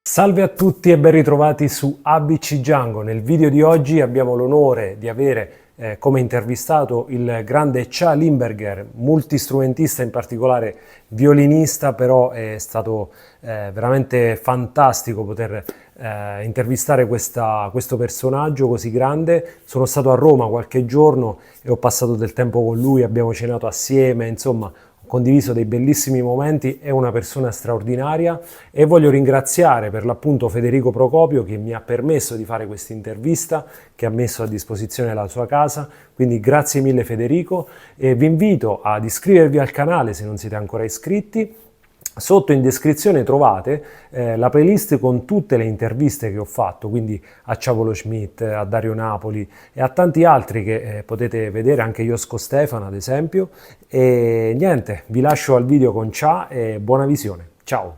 Salve a tutti e ben ritrovati su ABC Django. Nel video di oggi abbiamo l'onore di avere come intervistato il grande Tcha Limberger, multistrumentista, in particolare violinista, però è stato veramente fantastico poter intervistare questo personaggio così grande. Sono stato a Roma qualche giorno e ho passato del tempo con lui, abbiamo cenato assieme, insomma condiviso dei bellissimi momenti. È una persona straordinaria e voglio ringraziare per l'appunto Federico Procopio che mi ha permesso di fare questa intervista, che ha messo a disposizione la sua casa, quindi grazie mille Federico, e vi invito ad iscrivervi al canale se non siete ancora iscritti. Sotto in descrizione trovate la playlist con tutte le interviste che ho fatto, quindi a Chavolo Schmidt, a Dario Napoli e a tanti altri che potete vedere, anche Josko Stefano ad esempio. E niente, vi lascio al video con Tcha e buona visione. Ciao!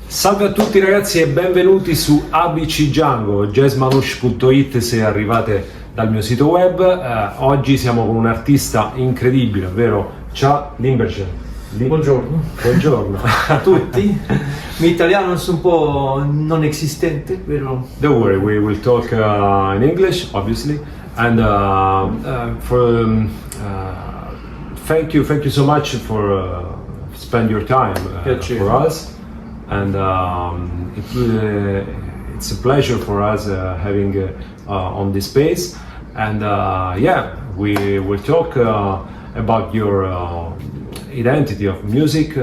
Salve a tutti ragazzi e benvenuti su ABC Django, jazzmanouche.it se arrivate dal mio sito web. Oggi siamo con un artista incredibile, ovvero Tcha Limberger. Buongiorno. Buongiorno A tutti. Mi italiano è un po' non esistente, vero? Don't worry, we will talk in English, obviously, and thank you so much for spend your time for us. And it's a pleasure for us having on this space, and yeah, we will talk about your identity of music,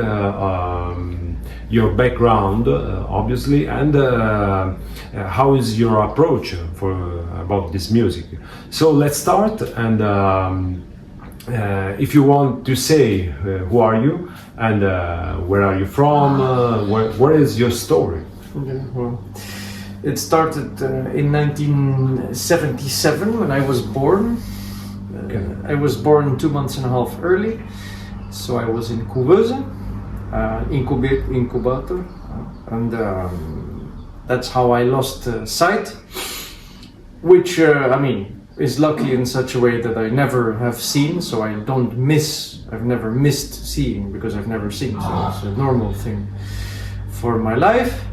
your background, obviously, and how is your approach for about this music. So let's start, and if you want to say who are you and where are you from, what is your story? Okay, well, it started in 1977 when I was born. I was born 2 months and a half early, so I was in couveuse, incubator, and that's how I lost sight, which I mean is lucky in such a way that I never have seen, so I've never missed seeing because I've never seen, so it's a normal thing for my life.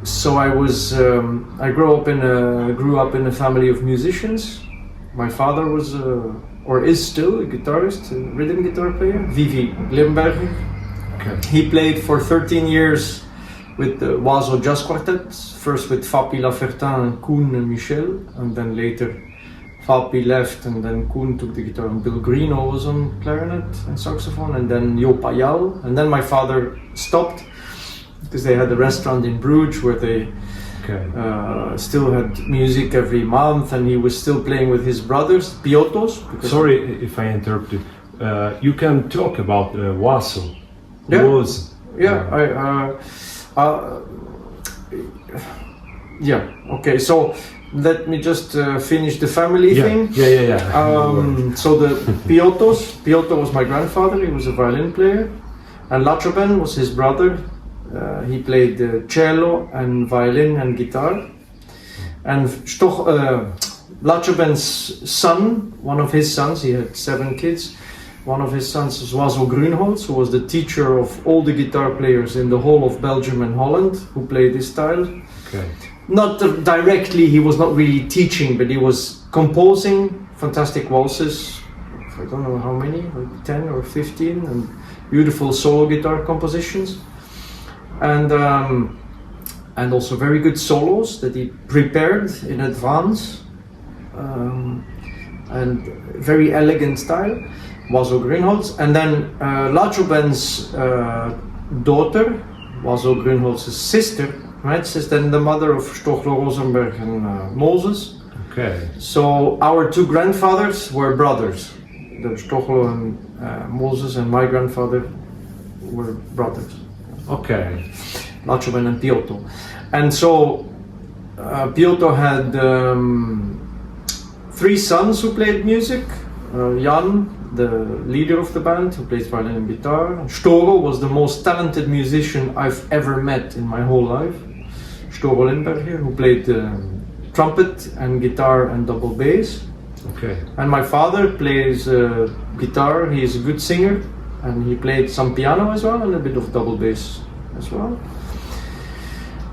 So I grew up in a family of musicians. My father was, or is still, a guitarist, a rhythm guitar player, Tcha Limberger. Okay. He played for 13 years with the Oiseau Jazz Quartet, first with Fapi Lafertin and Koen and Michel, and then later Fapi left and then Koen took the guitar and Bill Greeno was on clarinet and saxophone, and then Jo Payal, and then my father stopped because they had a restaurant in Bruges where they still had music every month, and he was still playing with his brothers, Piotos. Sorry if I interrupt you. You can talk about Oiseau. Yeah, okay, so let me just finish the family thing. So the Piotto was my grandfather, he was a violin player, and Lachoben was his brother. He played cello and violin and guitar. And Lachoben's son, one of his sons, he had 7 kids. One of his sons was Wazo Grunholz, who was the teacher of all the guitar players in the whole of Belgium and Holland, who played this style. Okay. Not directly, he was not really teaching, but he was composing fantastic waltzes. I don't know how many, like 10 or 15, and beautiful solo guitar compositions. And also very good solos that he prepared in advance, and very elegant style. Wazo Grunholz, and then Lachoben's daughter, Wazo Grunholz's sister, right? She's then the mother of Stochler, Rosenberg, and Moses. Okay. So our 2 grandfathers were brothers. The Stochler and Moses, and my grandfather were brothers. Okay. Lachoben and Piotr. And so Piotr had 3 sons who played music. Jan, the leader of the band, who plays violin and guitar. Storo was the most talented musician I've ever met in my whole life. Tcha Limberger, who played trumpet and guitar and double bass. Okay. And my father plays guitar. He's a good singer, and he played some piano as well, and a bit of double bass as well.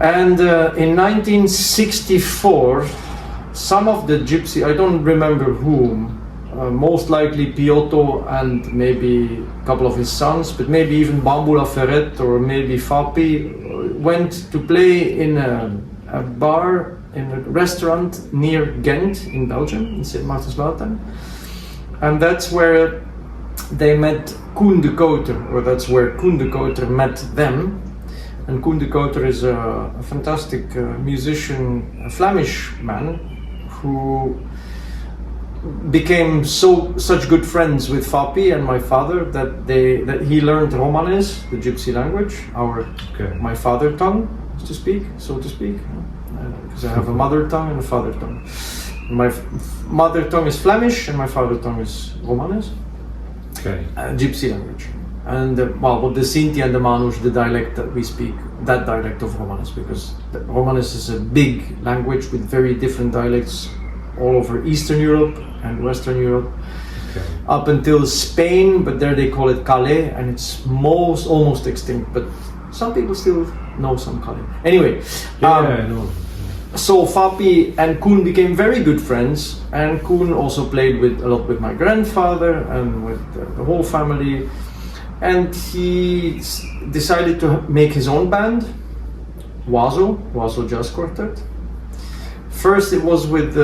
And in 1964, some of the Gypsy, I don't remember whom, most likely Piotr and maybe a couple of his sons, but maybe even Bamboula Ferret or maybe Fapi, went to play in a bar, in a restaurant near Ghent in Belgium, in St. Maartensbuiten. And that's where they met Koen de Koter, or that's where Koen de Koter met them. And Koen de Koter is a fantastic musician, a Flemish man, who became such good friends with Fapi and my father that he learned Romanes, the Gypsy language, my father tongue, so to speak, because I have a mother tongue and a father tongue. My mother tongue is Flemish and my father tongue is Romanes, Gypsy language. And with the Sinti and the Manouche, the dialect that we speak, that dialect of Romanes, because Romanes is a big language with very different dialects all over Eastern Europe and Western Europe, up until Spain, but there they call it Calais, and it's almost extinct, but some people still know some Calais. Anyway, I know. So Fapi and Koen became very good friends, and Koen also played a lot with my grandfather and with the whole family, and he decided to make his own band, Wazo Jazz Quartet. First it was with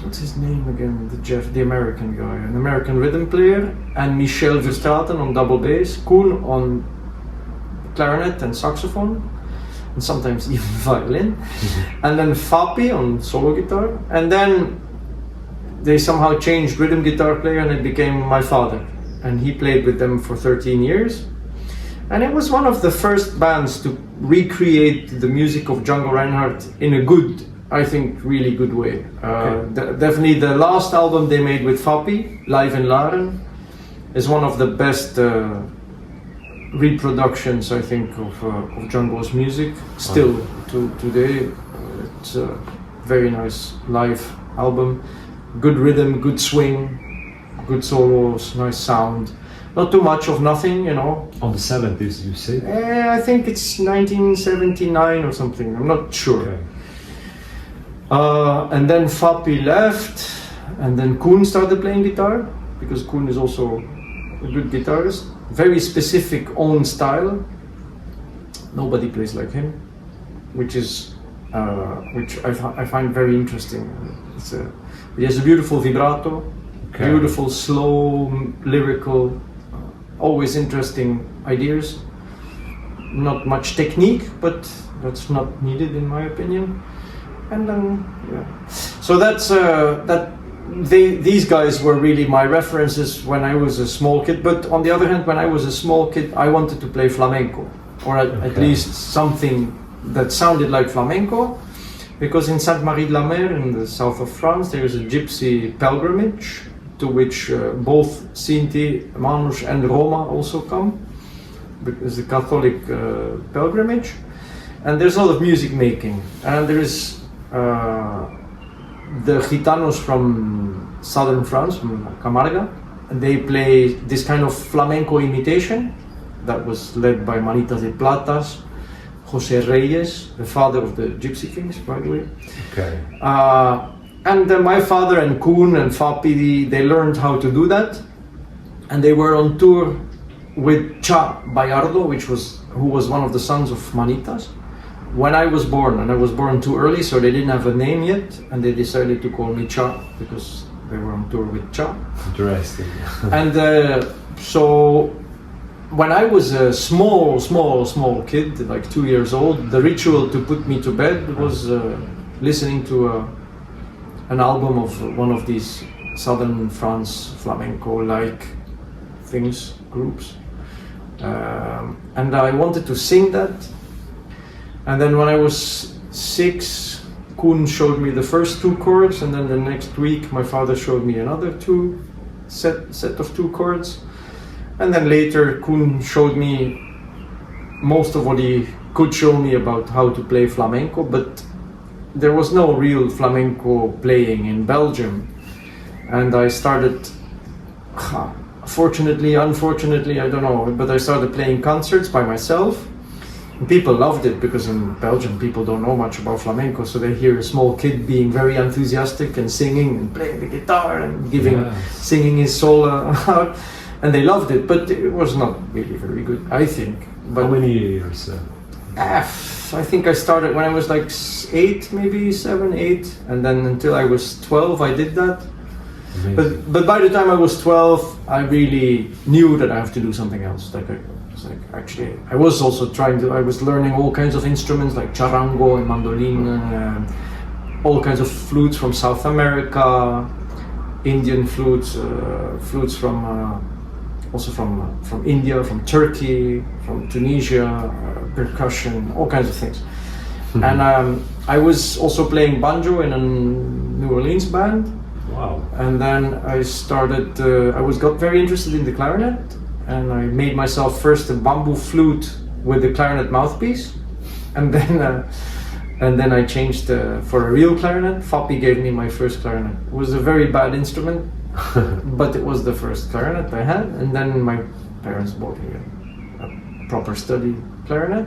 what's his name again? The American guy, an American rhythm player, and Michel Verstraeten on double bass, Koen on clarinet and saxophone, and sometimes even violin, and then Fapi on solo guitar, and then they somehow changed rhythm guitar player, and it became my father, and he played with them for 13 years. And it was one of the first bands to recreate the music of Django Reinhardt in a good, I think, really good way. Definitely the last album they made with Fapi, Live in Laren, is one of the best reproductions, I think, of Django's music. Still to today, it's a very nice live album. Good rhythm, good swing, good solos, nice sound. Not too much of nothing, you know. On the 70s, you say? I think it's 1979 or something, I'm not sure. Okay. And then Fapi left, and then Koen started playing guitar, because Koen is also a good guitarist. Very specific own style. Nobody plays like him, which I find very interesting. He has a beautiful vibrato, beautiful, slow, lyrical, always interesting ideas. Not much technique, but that's not needed in my opinion. And then, so that's these guys were really my references when I was a small kid. But on the other hand, when I was a small kid, I wanted to play flamenco, or at least something that sounded like flamenco, because in Sainte-Marie-de-la-Mer, in the south of France, there is a gypsy pilgrimage to which both Sinti, Manouche and Roma also come, because the Catholic pilgrimage. And there's a lot of music making, and there is the Gitanos from southern France, from Camarga, they play this kind of flamenco imitation that was led by Manitas de Platas, José Reyes, the father of the Gypsy Kings, by the way. Okay. And my father and Koen and Fapi, they learned how to do that, and they were on tour with Tcha Bayardo, who was one of the sons of Manitas, when I was born, and I was born too early, so they didn't have a name yet, and they decided to call me Tcha because they were on tour with Tcha. Interesting. And so when I was a small kid, like 2 years old, the ritual to put me to bed was listening to an album of one of these southern France flamenco-like groups. And I wanted to sing that. And then when I was 6, Koen showed me the first 2 chords, and then the next week my father showed me another set of 2 chords. And then later Koen showed me most of what he could show me about how to play flamenco, but there was no real flamenco playing in Belgium. And I started, fortunately, unfortunately, I don't know, but I started playing concerts by myself. And people loved it because in Belgium people don't know much about flamenco, so they hear a small kid being very enthusiastic and singing and playing the guitar and singing his soul out, and they loved it, but it was not really very good, I think. But how many years? I think I started when I was like 8, maybe 7, 8, and then until I was 12 I did that. But by the time I was 12, I really knew that I have to do something else. I was also I was learning all kinds of instruments like charango and mandolin, and all kinds of flutes from South America, Indian flutes, flutes from also from India, from Turkey, from Tunisia, percussion, all kinds of things. And I was also playing banjo in a New Orleans band. Wow. And then I started, got very interested in the clarinet, and I made myself first a bamboo flute with a clarinet mouthpiece, and then I changed for a real clarinet. Fapi gave me my first clarinet. It was a very bad instrument, but it was the first clarinet I had, and then my parents bought me a proper study clarinet.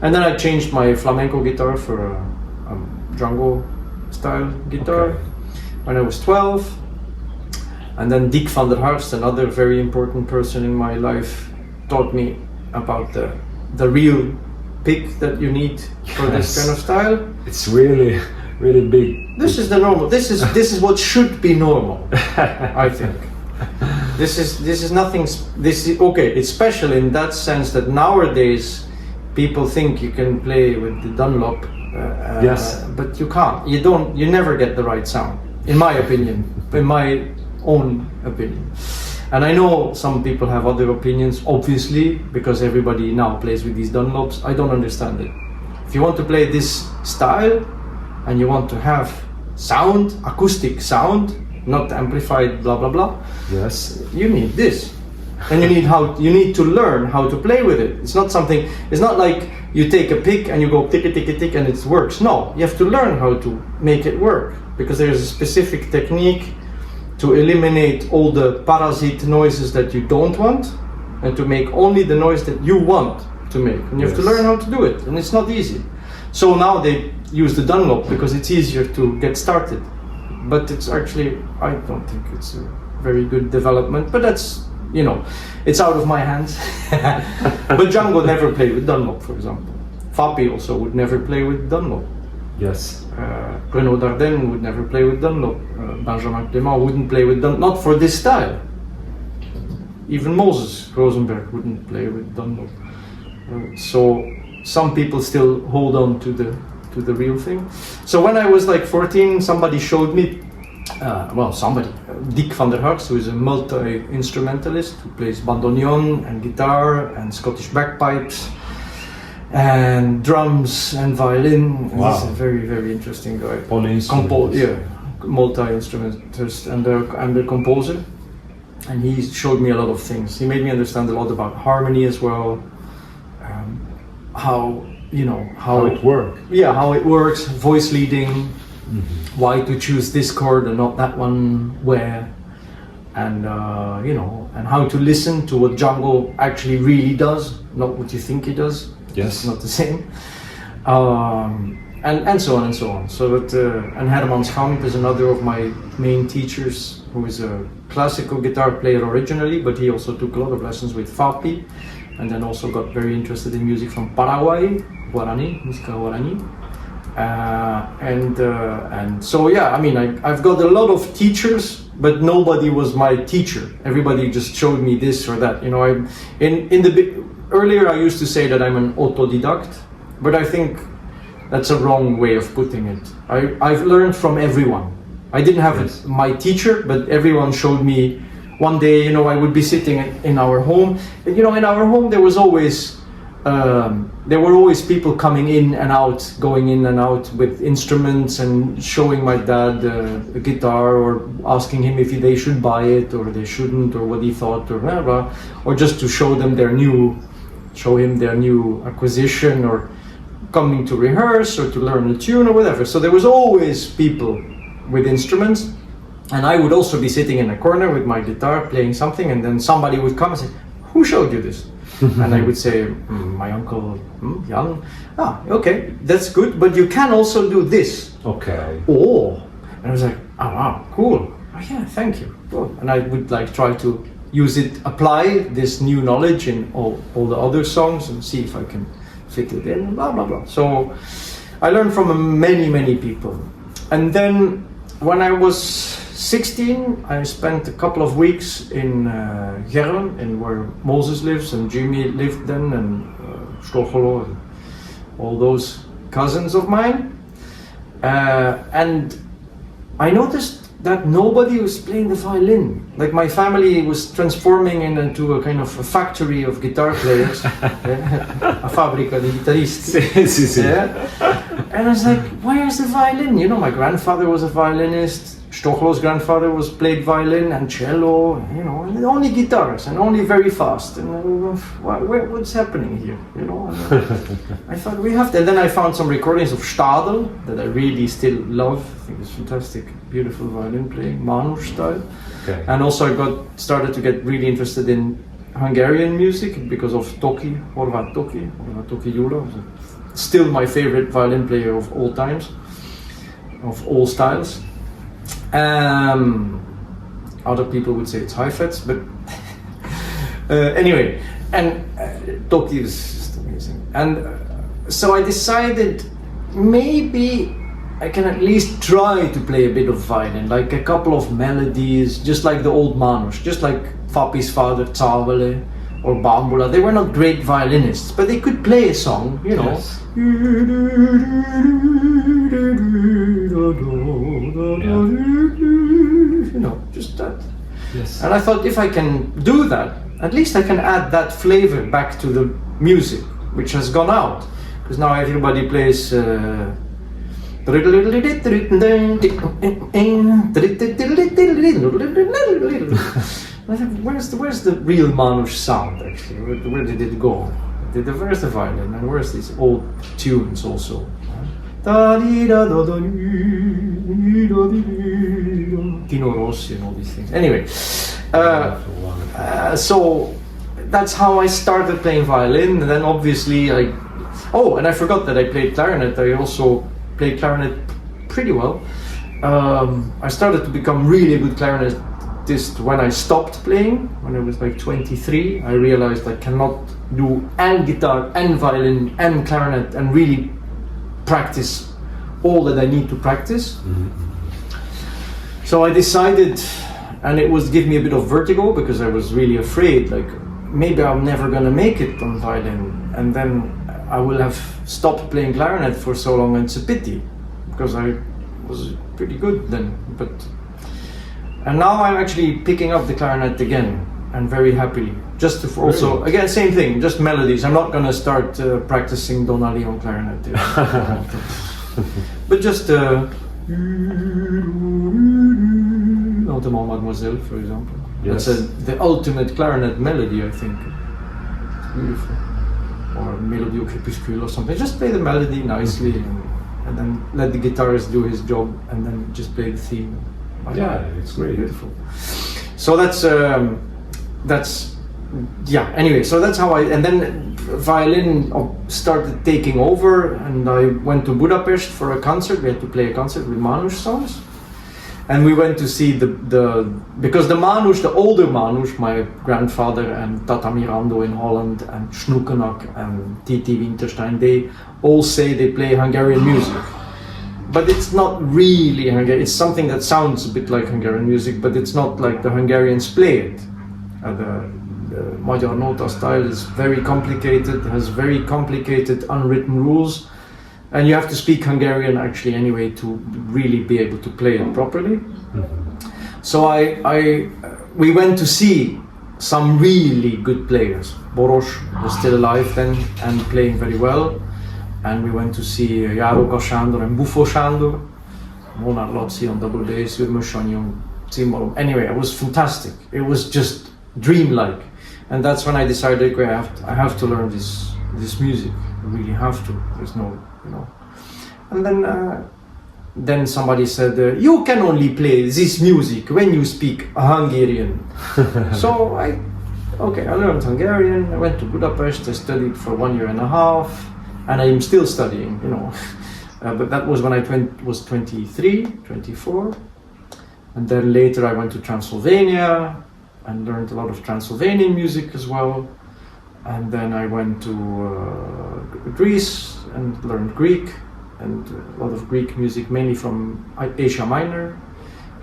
And then I changed my flamenco guitar for a Django style guitar. Okay. When I was 12, and then Dick van der Harst, another very important person in my life, taught me about the real pick that you need for this kind of style. It's really big. This is the normal. This is what should be normal. I think. This is nothing. This is okay. It's special in that sense that nowadays people think you can play with the Dunlop. Yes. But you can't. You don't. You never get the right sound. In my opinion, in my own opinion. And I know some people have other opinions, obviously, because everybody now plays with these Dunlops. I don't understand it. If you want to play this style and you want to have sound, acoustic sound, not amplified, blah blah blah, yes, you need this. And you need to learn how to play with it. It's not like you take a pick and you go tick tick tick and it works. No, you have to learn how to make it work, because there's a specific technique to eliminate all the parasite noises that you don't want and to make only the noise that you want to make. And you have to learn how to do it, and it's not easy. So now they use the Dunlop because it's easier to get started. But it's actually, I don't think it's a very good development, but that's, it's out of my hands. But Django never played with Dunlop, for example. Fapi also would never play with Dunlop. Yes. Renaud Dardenne would never play with Dunlop. Benjamin Clément wouldn't play with Dunlop, not for this style. Even Moses Rosenberg wouldn't play with Dunlop. So some people still hold on to the real thing. So when I was like 14, somebody showed me, Dick van der Harst, who is a multi-instrumentalist who plays bandoneon and guitar and Scottish bagpipes and drums and violin. Wow. He's a very, very interesting guy. Multi-instrumentalist and a composer. And he showed me a lot of things. He made me understand a lot about harmony as well. How it works. Yeah, how it works. Voice leading, why to choose this chord and not that one, where, and you know, and how to listen to what Django actually really does, not what you think he does. Yes. It's not the same. And so on and so on. So that and Herman Schamp is another of my main teachers, who is a classical guitar player originally, but he also took a lot of lessons with Fapi, and then also got very interested in music from Paraguay, Guarani, musica Guarani. And so yeah, I mean, I've got a lot of teachers, but nobody was my teacher. Everybody just showed me this or that. You know, earlier I used to say that I'm an autodidact, but I think that's a wrong way of putting it. I've learned from everyone. I didn't have my teacher, but everyone showed me. One day, you know, I would be sitting in our home. You know, in our home there was always there were always people coming in and out, going in and out with instruments, and showing my dad a guitar, or asking him if they should buy it or they shouldn't, or what he thought, or whatever, or just to show him their new acquisition, or coming to rehearse or to learn a tune or whatever. So there was always people with instruments, and I would also be sitting in a corner with my guitar playing something, and then somebody would come and say, "Who showed you this?" And I would say, "My uncle Jan." "Ah, okay, that's good, but you can also do this." Okay. Oh, and I was like, "Oh wow, cool. Oh yeah, thank you." Cool. And I would like try to use it, apply this new knowledge in all the other songs, and see if I can fit it in, blah blah blah. So I learned from many people. And then when I was 16, I spent a couple of weeks in Gerlen, in where Moses lives and Jimmy lived then, and Stochelo, and all those cousins of mine. And I noticed that nobody was playing the violin. Like, my family was transforming into a kind of a factory of guitar players, a fábrica de guitarristi. Yeah? And I was like, where's the violin? You know, my grandfather was a violinist. Stochelo's grandfather played violin and cello, you know, and only guitars, and only very fast. And what's happening here? You know, I thought we have to. And then I found some recordings of Stadl that I really still love. I think it's fantastic, beautiful violin playing, Manouche style. Okay. And also I started to get really interested in Hungarian music because of Horváth Toki Jula, still my favorite violin player of all times, of all styles. Other people would say it's Heifetz, but anyway, and Toki is just amazing. And so I decided maybe I can at least try to play a bit of violin, like a couple of melodies, just like the old Manouche, just like Fapi's father Tzavele or Bambula. They were not great violinists, but they could play a song, you know. Yes. You know, just that. Yes. And I thought, if I can do that, at least I can add that flavor back to the music, which has gone out. Because now everybody plays where's the real Manouche sound actually? Where did it go? Where's the violin, and where's these old tunes also? Tino Rossi and all these things. Anyway, so that's how I started playing violin, and then obviously and I forgot that I played clarinet. I also played clarinet pretty well. I started to become really good clarinetist when I stopped playing, when I was like 23. I realized I cannot do and guitar and violin and clarinet and really practice all that I need to practice. Mm-hmm. So I decided, and it was give me a bit of vertigo because I was really afraid, like maybe I'm never gonna make it on violin, and then I will have stopped playing clarinet for so long, and it's a pity because I was pretty good then. And now I'm actually picking up the clarinet again, and very happily. Just to also, again, same thing, just melodies. I'm not gonna start practicing Don Ali on clarinet. But just Lentement Mademoiselle, for example. Yes. That's the ultimate clarinet melody, I think. It's beautiful. Or Melodie au Crépuscule or something. Just play the melody nicely. And and then let the guitarist do his job, and then just play the theme. Yeah, it's great. Beautiful. So that's yeah. Anyway, so that's how and then violin started taking over, and I went to Budapest for a concert. We had to play a concert with Manouche songs, and we went to see because the Manouche, the older Manouche, my grandfather and Tata Mirando in Holland and Schnuckenak and Titi Winterstein, they all say they play Hungarian music. But it's not really Hungarian. It's something that sounds a bit like Hungarian music, but it's not like the Hungarians play it. The Magyar nota style is very complicated, has very complicated unwritten rules, and you have to speak Hungarian actually anyway to really be able to play it properly. So we went to see some really good players. Boros was still alive then and playing very well. And we went to see Járóka Sándor and Bufo Sándor, Molnár Laci on double bass, Ürmös Sanyi on cimbalom. Anyway, it was fantastic. It was just dreamlike. And that's when I decided, okay, I have to learn this music. I really have to. There's no, And then somebody said, you can only play this music when you speak Hungarian. So I learned Hungarian. I went to Budapest. I studied for 1.5 years. And I'm still studying, but that was when I was 23, 24. And then later I went to Transylvania and learned a lot of Transylvanian music as well. And then I went to Greece and learned Greek and a lot of Greek music, mainly from Asia Minor.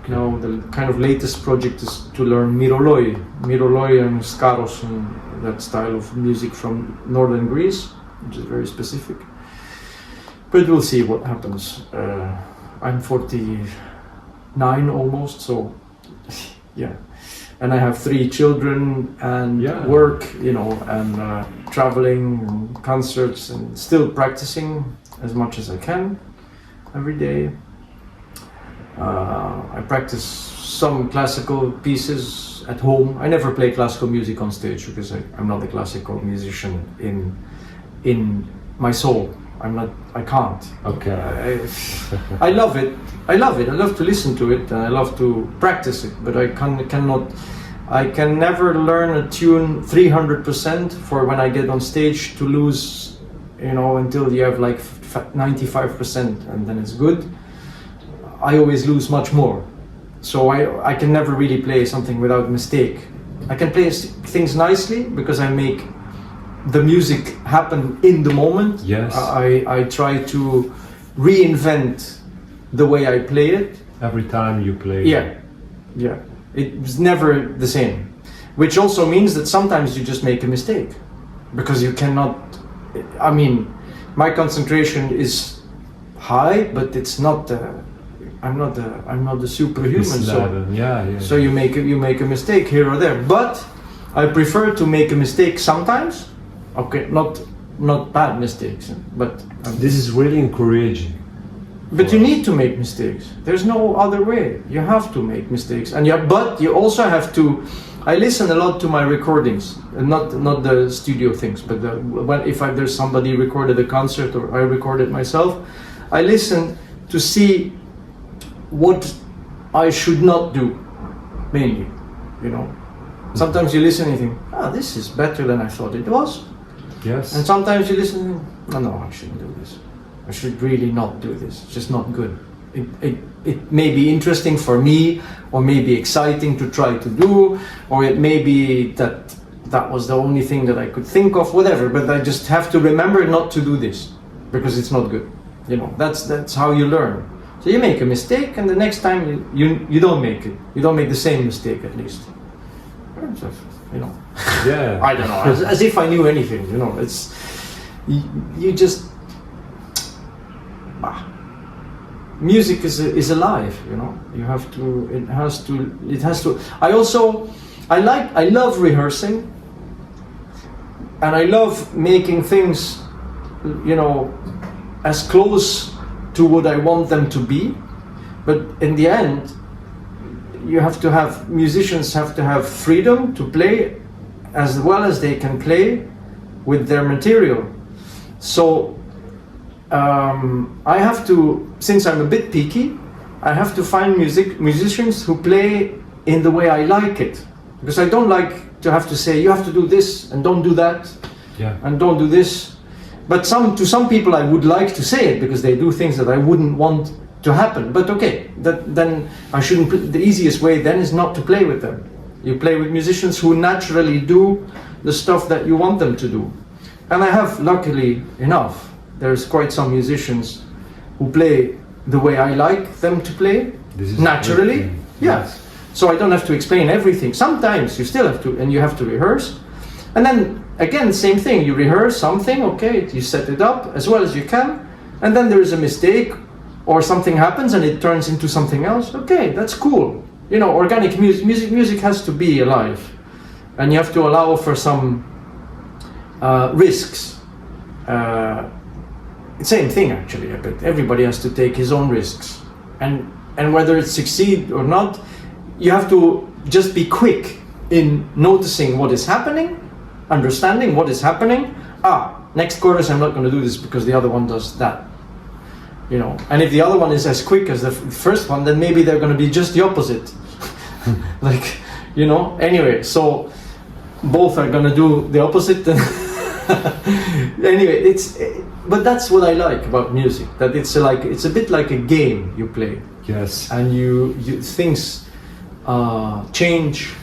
The kind of latest project is to learn Miroloi and Skaros and that style of music from northern Greece, which is very specific. But we'll see what happens. I'm 49 almost, so yeah. And I have 3 children and work, and traveling and concerts and still practicing as much as I can every day. I practice some classical pieces at home. I never play classical music on stage because I'm not a classical musician in my soul. I can't. Okay. I love it. I love to listen to it and I love to practice it, but I can never learn a tune 300% for when I get on stage to lose, until you have like 95% and then it's good. I always lose much more. So I can never really play something without mistake. I can play things nicely because I make the music happen in the moment. Yes. I try to reinvent the way I play it. Every time you play. Yeah. It's never the same. Which also means that sometimes you just make a mistake. Because you cannot... my concentration is high, but it's not... I'm not the superhuman. So you make a mistake here or there. But I prefer to make a mistake sometimes. Okay, not bad mistakes, but this is really encouraging. But you need to make mistakes. There's no other way. You have to make mistakes, but you also have to. I listen a lot to my recordings, not the studio things, but if there's somebody recorded a concert or I recorded myself, I listen to see what I should not do, mainly, Sometimes you listen and you think, this is better than I thought it was. Yes. And sometimes you listen, no, I shouldn't do this. I should really not do this. It's just not good. It may be interesting for me, or maybe exciting to try to do, or it may be that was the only thing that I could think of, whatever, but I just have to remember not to do this, because it's not good. That's how you learn. So you make a mistake, and the next time you don't make it. You don't make the same mistake, at least. Yeah. I don't know, as if I knew anything, it's, you just, music is alive, you have to, it has to, I love rehearsing, and I love making things, as close to what I want them to be, but in the end, musicians have to have freedom to play as well as they can play with their material. So I have to, since I'm a bit picky, I have to find musicians who play in the way I like it, because I don't like to have to say you have to do this and don't do that, and don't do this. But to some people I would like to say it because they do things that I wouldn't want to happen. But okay, then I shouldn't. The easiest way then is not to play with them. You play with musicians who naturally do the stuff that you want them to do. And I have, luckily enough, there's quite some musicians who play the way I like them to play, naturally. Yes. So I don't have to explain everything. Sometimes you still have to, and you have to rehearse. And then again, same thing, you rehearse something, okay, you set it up as well as you can, and then there is a mistake or something happens and it turns into something else. Okay, that's cool. You know, organic music has to be alive, and you have to allow for some risks. Same thing actually, but everybody has to take his own risks, and whether it succeeds or not, you have to just be quick in noticing what is happening, understanding what is happening. Next chorus I'm not going to do this because the other one does that, you know. And if the other one is as quick as the first one, then maybe they're going to be just the opposite. Like, you know. Anyway, so both are going to do the opposite. Anyway, but that's what I like about music, that it's a bit like a game you play. Yes. And you things change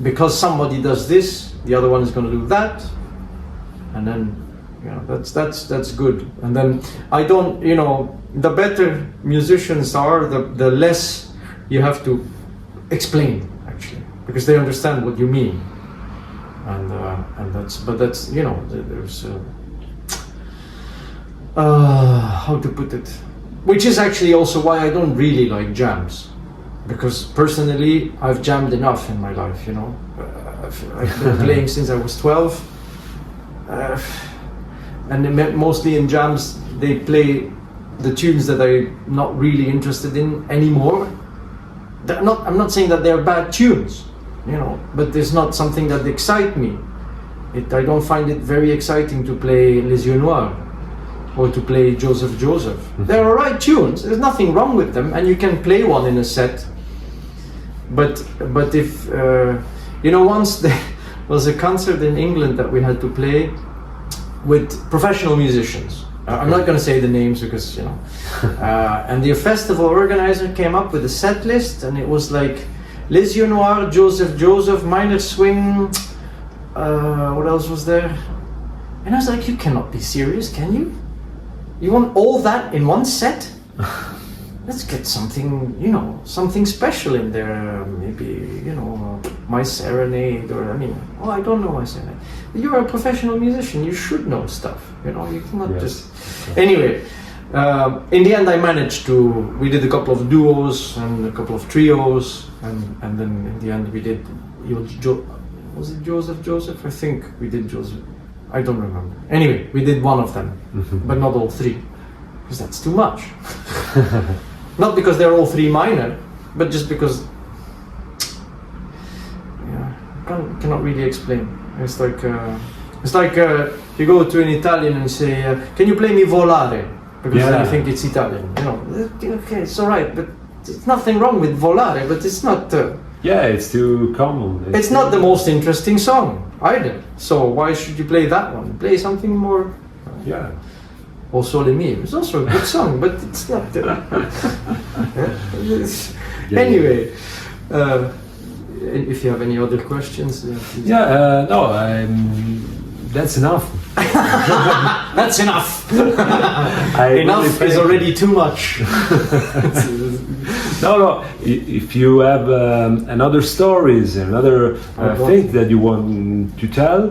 because somebody does this, the other one is going to do that, and then, you know, that's good. And then I don't, you know, the better musicians are, the less you have to explain actually, because they understand what you mean. And that's you know, there's how to put it, which is actually also why I don't really like jams, because personally I've jammed enough in my life, you know. I've been playing since I was 12, and mostly in jams they play the tunes that I'm not really interested in anymore. I'm not saying that they're bad tunes, you know, but there's not something that excites me. I don't find it very exciting to play Les Yeux Noirs or to play Joseph. They're alright tunes, there's nothing wrong with them, and you can play one in a set. But if you know, once there was a concert in England that we had to play with professional musicians. I'm not going to say the names because, you know. And the festival organizer came up with a set list, and it was like Les Yeux Noirs, Joseph, minor swing. What else was there? And I was like, you cannot be serious, can you? You want all that in one set? Let's get something, you know, something special in there. Maybe, you know, My Serenade, or I don't know My Serenade. You're a professional musician, you should know stuff, you know, you cannot just... Anyway, in the end I managed to, we did a couple of duos and a couple of trios, and then in the end we did, was it Joseph? I think we did Joseph. I don't remember. Anyway, we did one of them, but not all three, because that's too much. Not because they're all three minor, but just because, cannot really explain. It's like you go to an Italian and say, "Can you play me volare?" Because then you think it's Italian. You know, okay, it's all right, but there's nothing wrong with volare, but it's not. It's too common. It's not the most interesting song either. So why should you play that one? Play something more. O Sole Mio. It's also a good song, but it's not. Anyway, if you have any other questions, that's enough. That's enough. Enough is already too much. No. If you have another stories, another thing that you want to tell,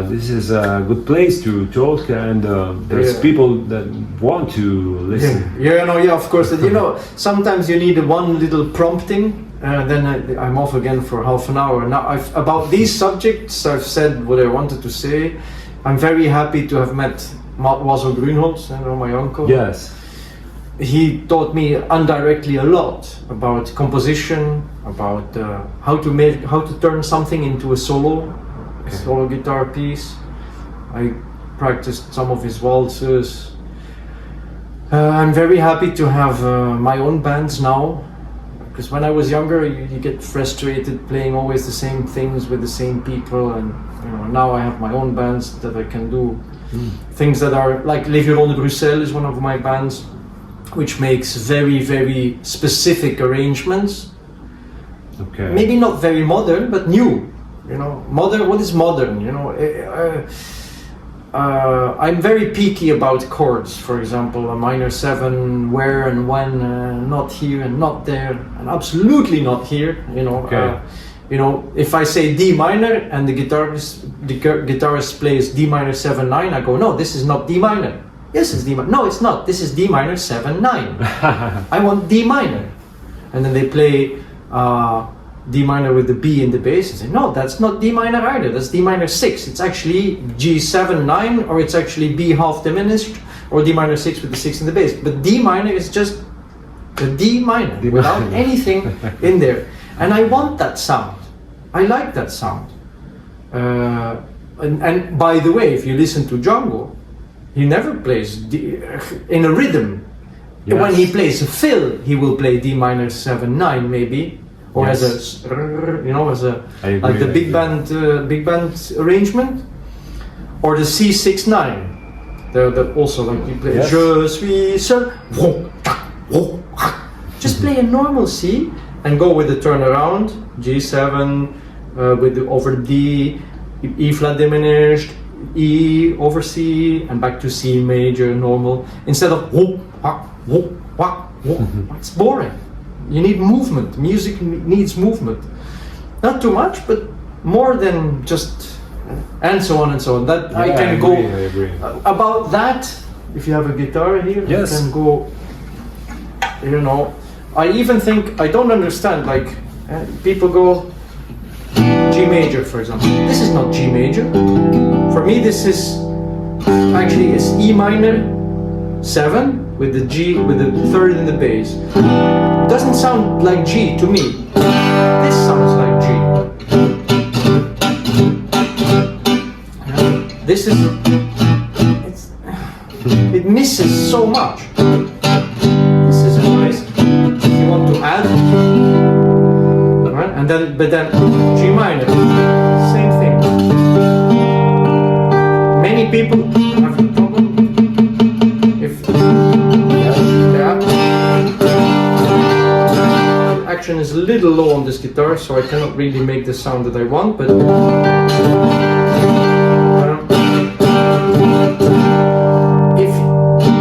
this is a good place to talk, and there's people that want to listen. Of course. You know, sometimes you need one little prompting. Then I'm off again for half an hour. Now, about these subjects, I've said what I wanted to say. I'm very happy to have met Wazo Grunholz, my uncle. Yes. He taught me indirectly a lot about composition, about how to turn something into a solo guitar piece. practiced some of his waltzes. I'm very happy to have my own bands now, because when I was younger you get frustrated playing always the same things with the same people, and now I have my own bands that I can do things that are like Les Violons de Bruxelles is one of my bands, which makes very, very specific arrangements. Okay. Maybe not very modern, but new. Modern. What is modern? I'm very picky about chords. For example, a minor 7, where and when, not here and not there, and absolutely not here. Okay. If I say D minor and the guitarist plays D minor 7/9, I go, no, this is not D minor. Yes, it's D minor. No, it's not. This is D minor 7/9. I want D minor. And then they play D minor with the B in the bass and say, no, that's not D minor either. That's D minor 6. It's actually G7/9, or it's actually B half diminished, or D minor 6 with the 6 in the bass. But D minor is just a D minor without anything in there. And I want that sound. I like that sound. And by the way, if you listen to Django, he never plays D in a rhythm. Yes. When he plays a fill, he will play D minor 7/9 maybe, or Yes. as a I like the agree. big band arrangement, or the C6/9. The also like you play. Yes. Je suis seul. Just play a normal C and go with the turnaround G7 with the over D, E flat diminished, E over C, and back to C major normal, instead of it's boring. You need movement. Music needs movement. Not too much, but more than just, and so on and so on. That I can go I agree. about that. If you have a guitar here, Yes. you can go. I even think I don't understand. Like people go G major, for example. This is not G major. For me, this is actually it's E minor 7 with the G with the 3rd in the bass. Doesn't sound like G to me. This sounds like G. This is it misses so much. This is a nice. If you want to add, right? And then G minor, same thing. Many people have a problem if action is a little low on this guitar, so I cannot really make the sound that I want, but if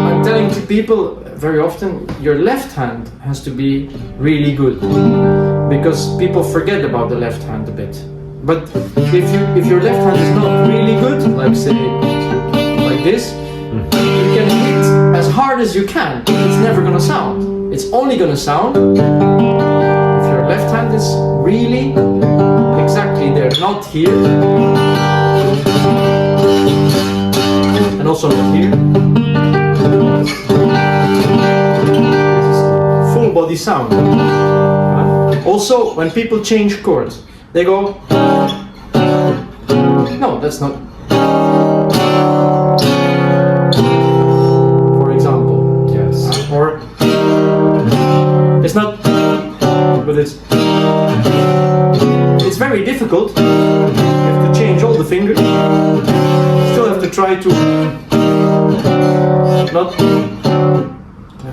I'm telling to people very often, your left hand has to be really good, because people forget about the left hand a bit. But if your left hand is not really good, like say like this, you can hit as hard as you can. It's never gonna sound. It's only gonna sound if your left hand is really exactly there, not here, and also not here. This is full body sound. Also, when people change chords, they go, no, that's not. For example, Yes. or it's not, but it's very difficult. You have to change all the fingers. Still have to try to not.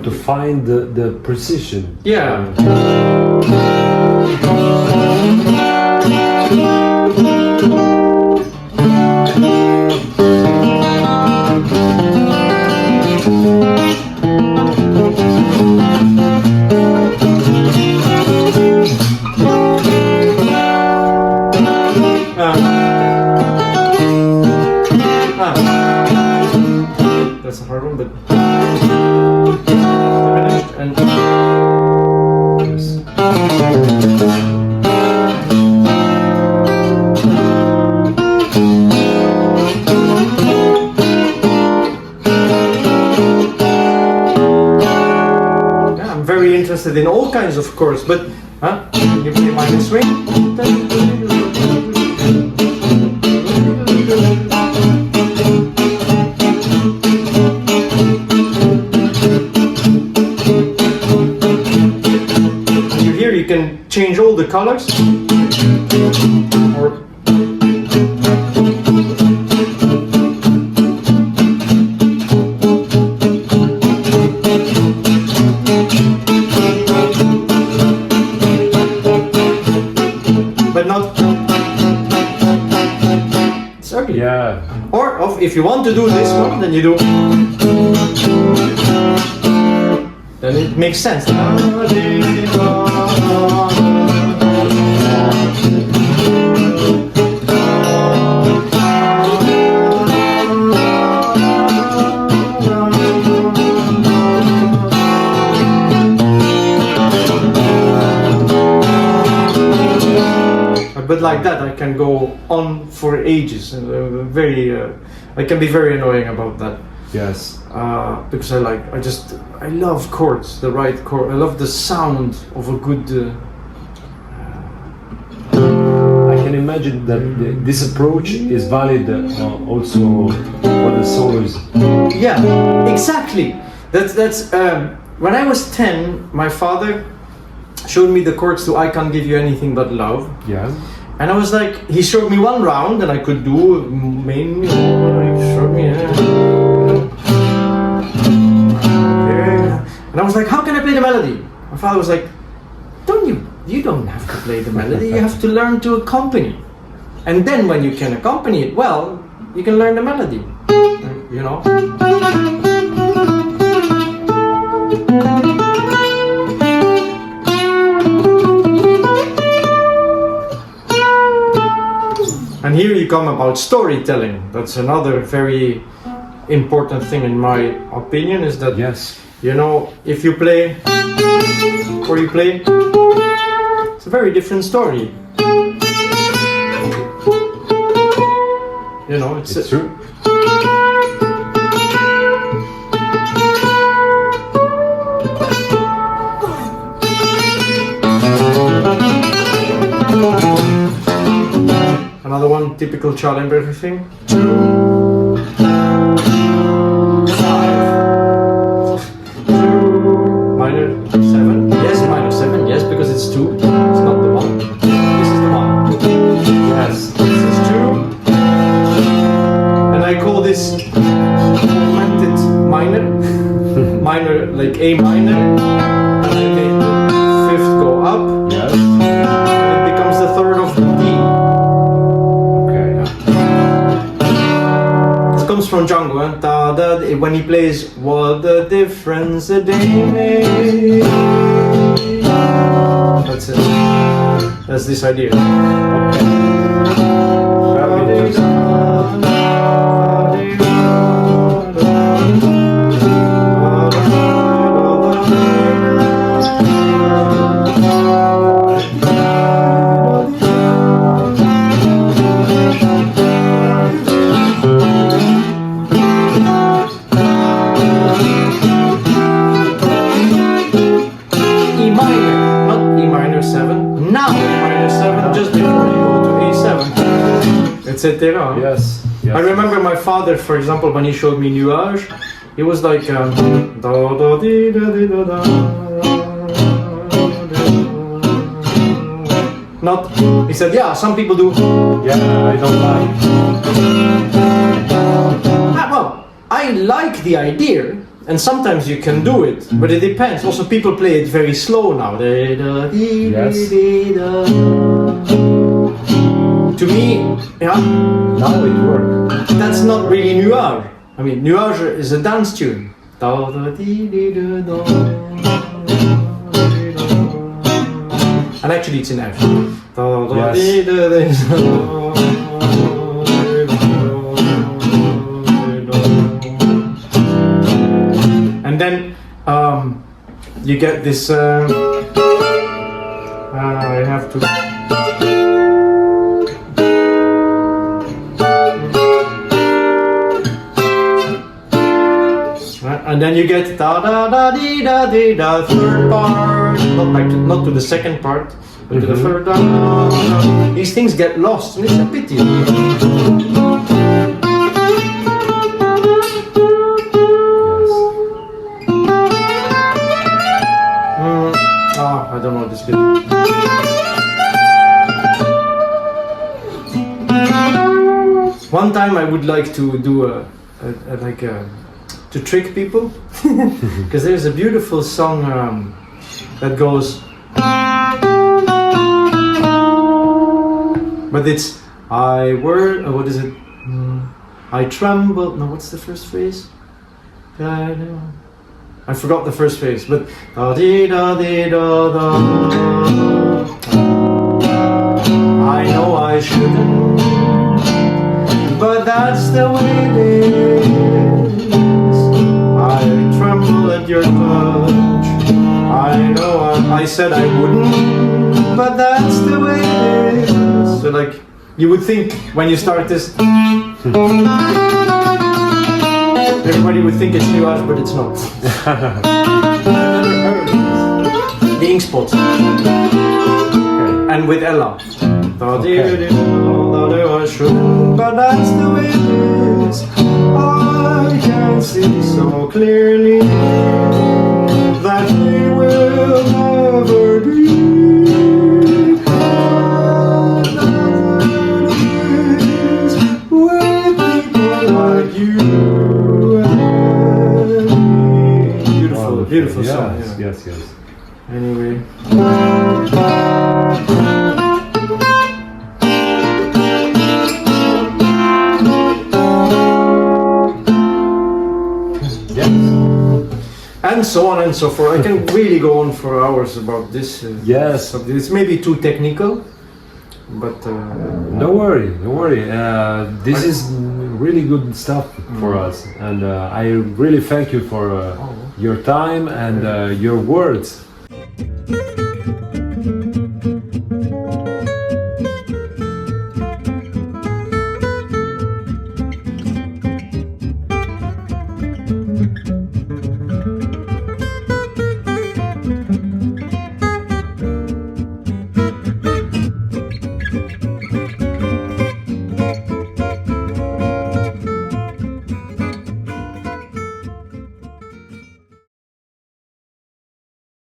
To find the precision. Yeah. That's a hard one, but diminished and yes. Yeah, I'm very interested in all kinds of chords, but you play minor swing. colors. Or but not. It's ugly. Yeah. Or if you want to do this one, then you do. Then it makes sense. But like that, I can go on for ages, and I can be very annoying about that. Yes. Because I love chords, the right chord. I love the sound of a good. I can imagine that this approach is valid also for the solos. Yeah, exactly. That's when I was 10, my father showed me the chords to "I Can't Give You Anything But Love." Yeah. And I was like, he showed me one round, and I could do main. He showed me. And I was like, how can I play the melody? My father was like, you don't have to play the melody, you have to learn to accompany. And then when you can accompany it well, you can learn the melody. You know? And here you come about storytelling. That's another very important thing in my opinion, is that, yes, you know, if you play or you play, it's a very different story. You know, it's true. Another one, typical Tcha Limberger thing. 7. Yes, minor 7. Yes, because it's 2. It's not the 1. This is the 1. Yes, this is 2. And I call this augmented minor. Minor, like A minor. And I make the 5th go up. Yes. And it becomes the 3rd of D. Okay. It comes from Django. When he plays "What the difference a day made." That's it. That's this idea. Etc. Yes, yes. I remember my father, for example, when he showed me Nuage, he was like da da dee da dee da da. Not. He said, yeah, some people do. Yeah, I don't like. Well, I like the idea, and sometimes you can do it, but it depends. Also, people play it very slow now. Yes. To me, yeah, Now it works. that's not really Nuage. I mean, Nuage is a dance tune. And actually it's in F. Yes. And then you get this, I have to... And then you get da da da dee da dee da, third part, not to the second part, but to the third. Da, da, da. These things get lost, and it's a pity. I don't know this bit. One time I would like to do to trick people, because there's a beautiful song that goes, but it's what is it? I tremble. No, what's the first phrase? I forgot the first phrase, but I know I shouldn't, but that's the way it is. I tremble at your touch. I know I said I wouldn't, but that's the way it is. So like, you would think when you start this, everybody would think it's nuage, but it's not. The ink spots. Okay. And with Ella. Okay. But that's the way it is. I can see so clearly that we will never be. With people like you and me. Beautiful song. Yes. Anyway. And so on and so forth. I can really go on for hours about this. Yes. It's maybe too technical, but no worry. This is really good stuff for us, and I really thank you for your time and your words.